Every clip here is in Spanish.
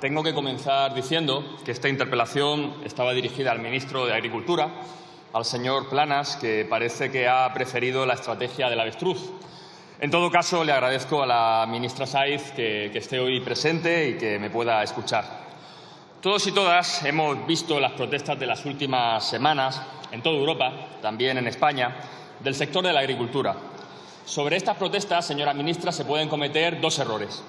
Tengo que comenzar diciendo que esta interpelación estaba dirigida al ministro de Agricultura, al señor Planas, que parece que ha preferido la estrategia del avestruz. En todo caso, le agradezco a la ministra Saiz que esté hoy presente y que me pueda escuchar. Todos y todas hemos visto las protestas de las últimas semanas en toda Europa, también en España, del sector de la agricultura. Sobre estas protestas, señora ministra, se pueden cometer dos errores.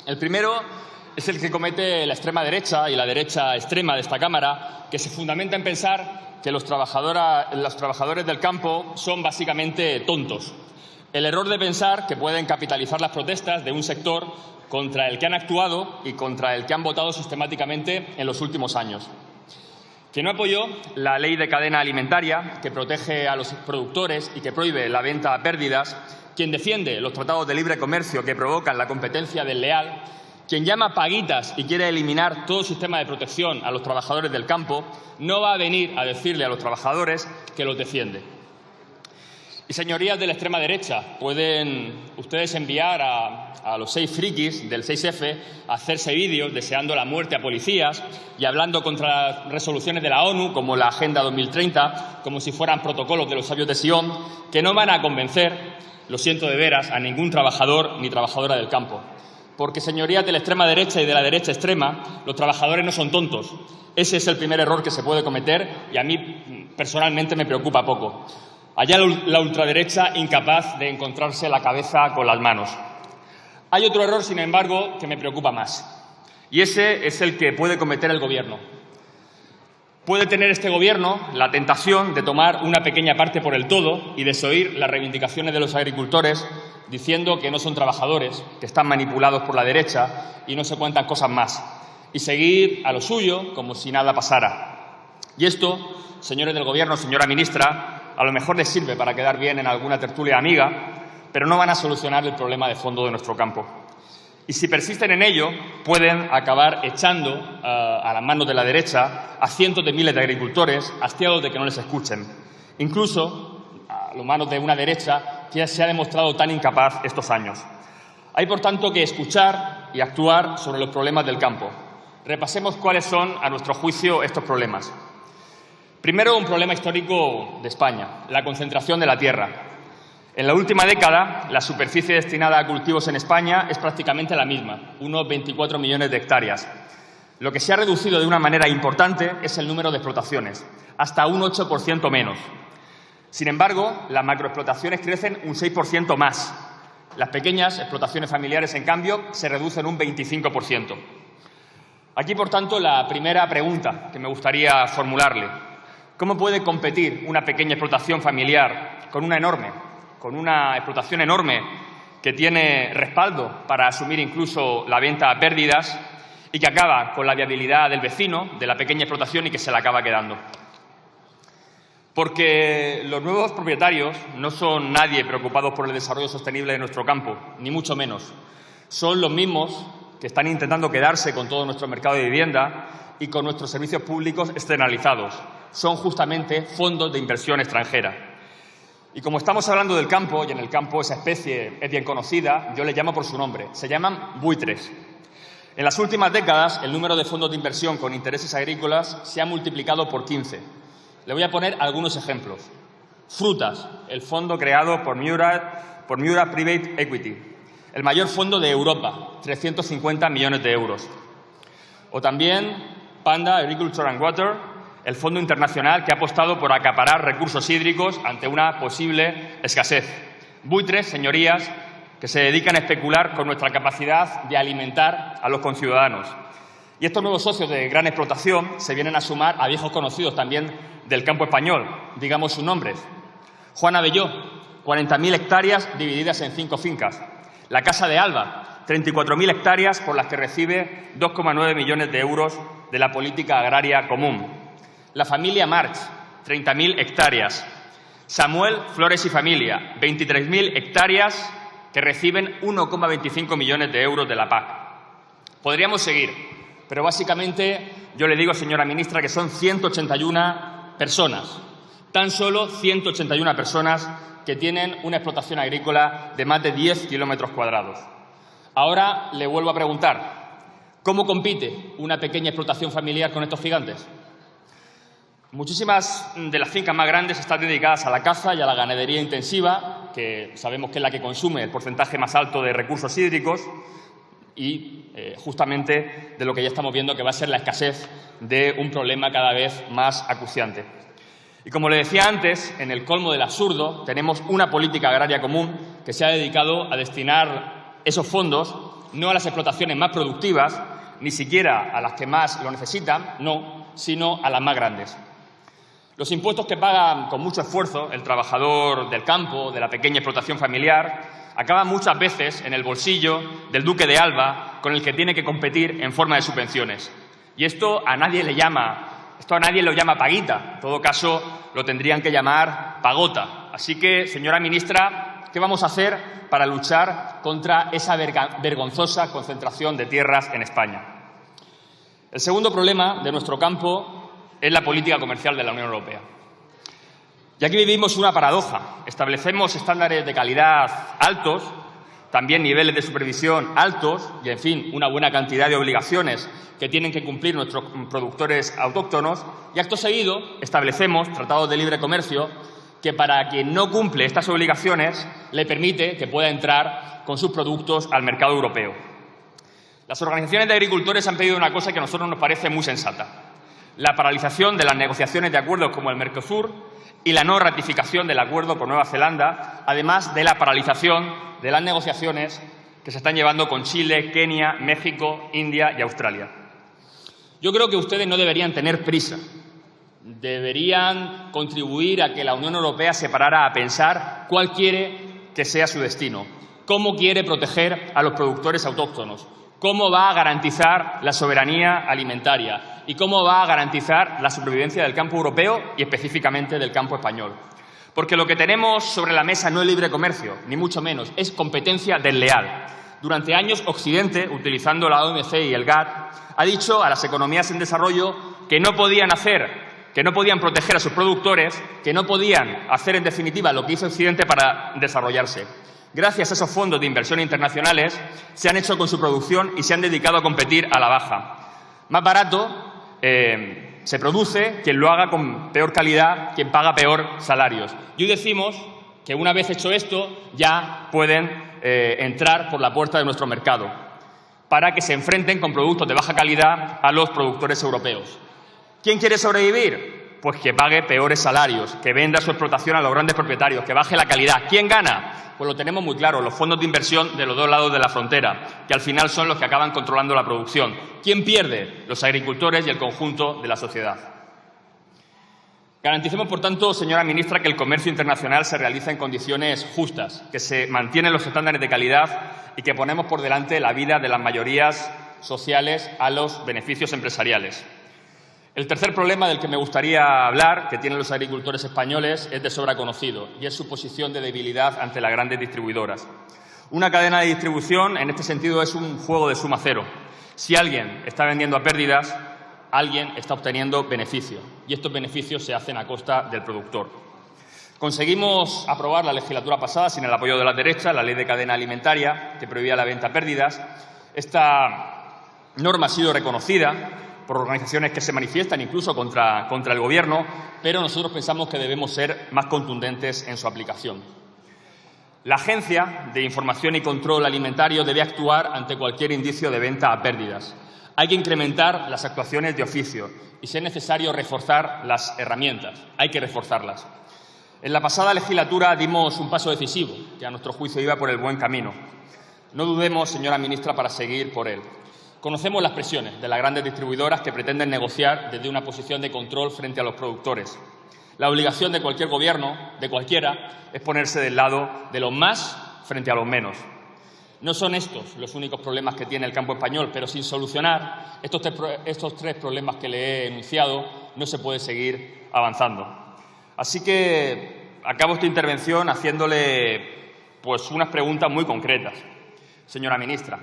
El primero es el que comete la extrema derecha y la derecha extrema de esta Cámara, que se fundamenta en pensar que los trabajadores del campo son básicamente tontos. El error de pensar que pueden capitalizar las protestas de un sector contra el que han actuado y contra el que han votado sistemáticamente en los últimos años. Quien no apoyó la ley de cadena alimentaria, que protege a los productores y que prohíbe la venta a pérdidas, quien defiende los tratados de libre comercio que provocan la competencia desleal, quien llama paguitas y quiere eliminar todo sistema de protección a los trabajadores del campo, no va a venir a decirle a los trabajadores que los defiende. Y, señorías de la extrema derecha, pueden ustedes enviar a los 6 frikis del 6F a hacerse vídeos deseando la muerte a policías y hablando contra las resoluciones de la ONU, como la Agenda 2030, como si fueran protocolos de los sabios de Sion, que no van a convencer, lo siento de veras, a ningún trabajador ni trabajadora del campo. Porque, señorías de la extrema derecha y de la derecha extrema, los trabajadores no son tontos. Ese es el primer error que se puede cometer y a mí personalmente me preocupa poco. Allá la ultraderecha incapaz de encontrarse la cabeza con las manos. Hay otro error, sin embargo, que me preocupa más. Y ese es el que puede cometer el Gobierno. Puede tener este Gobierno la tentación de tomar una pequeña parte por el todo y desoír las reivindicaciones de los agricultores diciendo que no son trabajadores, que están manipulados por la derecha y no sé cuántas cosas más. Y seguir a lo suyo como si nada pasara. Y esto, señores del Gobierno, señora ministra, a lo mejor les sirve para quedar bien en alguna tertulia amiga, pero no van a solucionar el problema de fondo de nuestro campo. Y si persisten en ello, pueden acabar echando a las manos de la derecha a cientos de miles de agricultores hastiados de que no les escuchen. Incluso a las manos de una derecha que se ha demostrado tan incapaz estos años. Hay, por tanto, que escuchar y actuar sobre los problemas del campo. Repasemos cuáles son, a nuestro juicio, estos problemas. Primero, un problema histórico de España, la concentración de la tierra. En la última década, la superficie destinada a cultivos en España es prácticamente la misma, unos 24 millones de hectáreas. Lo que se ha reducido de una manera importante es el número de explotaciones, hasta un 8% menos. Sin embargo, las macroexplotaciones crecen un 6% más. Las pequeñas explotaciones familiares, en cambio, se reducen un 25%. Aquí, por tanto, la primera pregunta que me gustaría formularle. ¿Cómo puede competir una pequeña explotación familiar con una explotación enorme que tiene respaldo para asumir incluso la venta a pérdidas y que acaba con la viabilidad del vecino de la pequeña explotación y que se la acaba quedando? Porque los nuevos propietarios no son nadie preocupados por el desarrollo sostenible de nuestro campo, ni mucho menos. Son los mismos que están intentando quedarse con todo nuestro mercado de vivienda y con nuestros servicios públicos externalizados. Son justamente fondos de inversión extranjera. Y como estamos hablando del campo, y en el campo esa especie es bien conocida, yo le llamo por su nombre. Se llaman buitres. En las últimas décadas, el número de fondos de inversión con intereses agrícolas se ha multiplicado por 15. Le voy a poner algunos ejemplos. Frutas, el fondo creado por Miura Private Equity, el mayor fondo de Europa, 350 millones de euros. O también Panda Agriculture and Water, el fondo internacional que ha apostado por acaparar recursos hídricos ante una posible escasez. Buitres, señorías, que se dedican a especular con nuestra capacidad de alimentar a los conciudadanos. Y estos nuevos socios de gran explotación se vienen a sumar a viejos conocidos también del campo español, digamos sus nombres. Juan Abelló, 40.000 hectáreas divididas en 5 fincas. La Casa de Alba, 34.000 hectáreas por las que recibe 2,9 millones de euros de la política agraria común. La familia March, 30.000 hectáreas. Samuel Flores y familia, 23.000 hectáreas que reciben 1,25 millones de euros de la PAC. Podríamos seguir, pero básicamente yo le digo, señora ministra, que son 181 personas, tan solo 181 personas que tienen una explotación agrícola de más de 10 kilómetros cuadrados. Ahora le vuelvo a preguntar, ¿Cómo compite una pequeña explotación familiar con estos gigantes? Muchísimas de las fincas más grandes están dedicadas a la caza y a la ganadería intensiva, que sabemos que es la que consume el porcentaje más alto de recursos hídricos y justamente de lo que ya estamos viendo que va a ser la escasez de un problema cada vez más acuciante. Y como le decía antes, en el colmo del absurdo tenemos una política agraria común que se ha dedicado a destinar esos fondos no a las explotaciones más productivas, ni siquiera a las que más lo necesitan, no, sino a las más grandes. Los impuestos que pagan con mucho esfuerzo el trabajador del campo, de la pequeña explotación familiar, acaban muchas veces en el bolsillo del duque de Alba, con el que tiene que competir en forma de subvenciones. Y esto a nadie lo llama paguita, en todo caso lo tendrían que llamar pagota. Así que, señora ministra, ¿qué vamos a hacer para luchar contra esa vergonzosa concentración de tierras en España? El segundo problema de nuestro campo es la política comercial de la Unión Europea. Y aquí vivimos una paradoja. Establecemos estándares de calidad altos, también niveles de supervisión altos y, en fin, una buena cantidad de obligaciones que tienen que cumplir nuestros productores autóctonos, y acto seguido establecemos tratados de libre comercio que para quien no cumple estas obligaciones le permite que pueda entrar con sus productos al mercado europeo. Las organizaciones de agricultores han pedido una cosa que a nosotros nos parece muy sensata: la paralización de las negociaciones de acuerdos como el Mercosur y la no ratificación del acuerdo con Nueva Zelanda, además de la paralización de las negociaciones que se están llevando con Chile, Kenia, México, India y Australia. Yo creo que ustedes no deberían tener prisa. Deberían contribuir a que la Unión Europea se parara a pensar cuál quiere que sea su destino, cómo quiere proteger a los productores autóctonos, cómo va a garantizar la soberanía alimentaria y cómo va a garantizar la supervivencia del campo europeo y específicamente del campo español. Porque lo que tenemos sobre la mesa no es libre comercio, ni mucho menos, es competencia desleal. Durante años, Occidente, utilizando la OMC y el GATT, ha dicho a las economías en desarrollo que no podían proteger a sus productores, que no podían hacer, en definitiva, lo que hizo Occidente para desarrollarse. Gracias a esos fondos de inversión internacionales, se han hecho con su producción y se han dedicado a competir a la baja. Más barato se produce quien lo haga con peor calidad, quien paga peor salarios. Y hoy decimos que una vez hecho esto ya pueden entrar por la puerta de nuestro mercado para que se enfrenten con productos de baja calidad a los productores europeos. ¿Quién quiere sobrevivir? Pues que pague peores salarios, que venda su explotación a los grandes propietarios, que baje la calidad. ¿Quién gana? Pues lo tenemos muy claro, los fondos de inversión de los dos lados de la frontera, que al final son los que acaban controlando la producción. ¿Quién pierde? Los agricultores y el conjunto de la sociedad. Garanticemos, por tanto, señora ministra, que el comercio internacional se realiza en condiciones justas, que se mantienen los estándares de calidad y que ponemos por delante la vida de las mayorías sociales a los beneficios empresariales. El tercer problema del que me gustaría hablar, que tienen los agricultores españoles, es de sobra conocido y es su posición de debilidad ante las grandes distribuidoras. Una cadena de distribución, en este sentido, es un juego de suma cero. Si alguien está vendiendo a pérdidas, alguien está obteniendo beneficio y estos beneficios se hacen a costa del productor. Conseguimos aprobar la legislatura pasada, sin el apoyo de la derecha, la Ley de Cadena Alimentaria, que prohibía la venta a pérdidas. Esta norma ha sido reconocida por organizaciones que se manifiestan incluso contra el Gobierno, pero nosotros pensamos que debemos ser más contundentes en su aplicación. La Agencia de Información y Control Alimentario debe actuar ante cualquier indicio de venta a pérdidas. Hay que incrementar las actuaciones de oficio y, si es necesario, reforzar las herramientas. Hay que reforzarlas. En la pasada legislatura dimos un paso decisivo, que a nuestro juicio iba por el buen camino. No dudemos, señora ministra, para seguir por él. Conocemos las presiones de las grandes distribuidoras que pretenden negociar desde una posición de control frente a los productores. La obligación de cualquier gobierno, de cualquiera, es ponerse del lado de los más frente a los menos. No son estos los únicos problemas que tiene el campo español, pero sin solucionar estos tres problemas que le he enunciado, no se puede seguir avanzando. Así que acabo esta intervención haciéndole unas preguntas muy concretas. Señora ministra,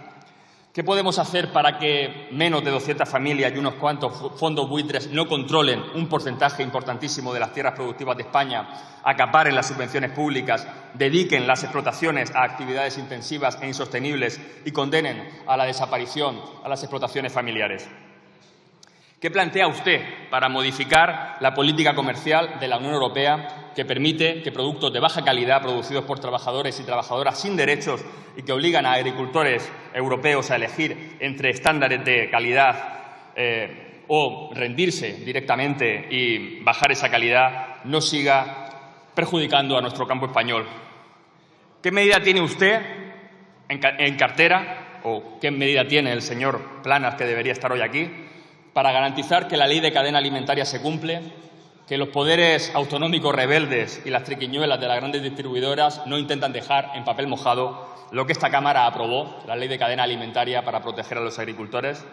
¿Qué podemos hacer para que menos de 200 familias y unos cuantos fondos buitres no controlen un porcentaje importantísimo de las tierras productivas de España, acaparen las subvenciones públicas, dediquen las explotaciones a actividades intensivas e insostenibles y condenen a la desaparición a las explotaciones familiares? ¿Qué plantea usted para modificar la política comercial de la Unión Europea que permite que productos de baja calidad producidos por trabajadores y trabajadoras sin derechos y que obligan a agricultores europeos a elegir entre estándares de calidad o rendirse directamente y bajar esa calidad no siga perjudicando a nuestro campo español? ¿Qué medida tiene usted en cartera o qué medida tiene el señor Planas, que debería estar hoy aquí, para garantizar que la ley de cadena alimentaria se cumple, que los poderes autonómicos rebeldes y las triquiñuelas de las grandes distribuidoras no intentan dejar en papel mojado lo que esta Cámara aprobó, la ley de cadena alimentaria para proteger a los agricultores?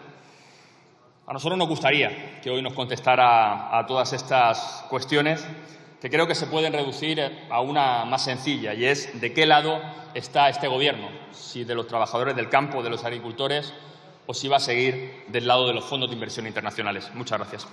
A nosotros nos gustaría que hoy nos contestara a todas estas cuestiones, que creo que se pueden reducir a una más sencilla, y es ¿de qué lado está este Gobierno? Si de los trabajadores del campo, de los agricultores, o si va a seguir del lado de los fondos de inversión internacionales. Muchas gracias.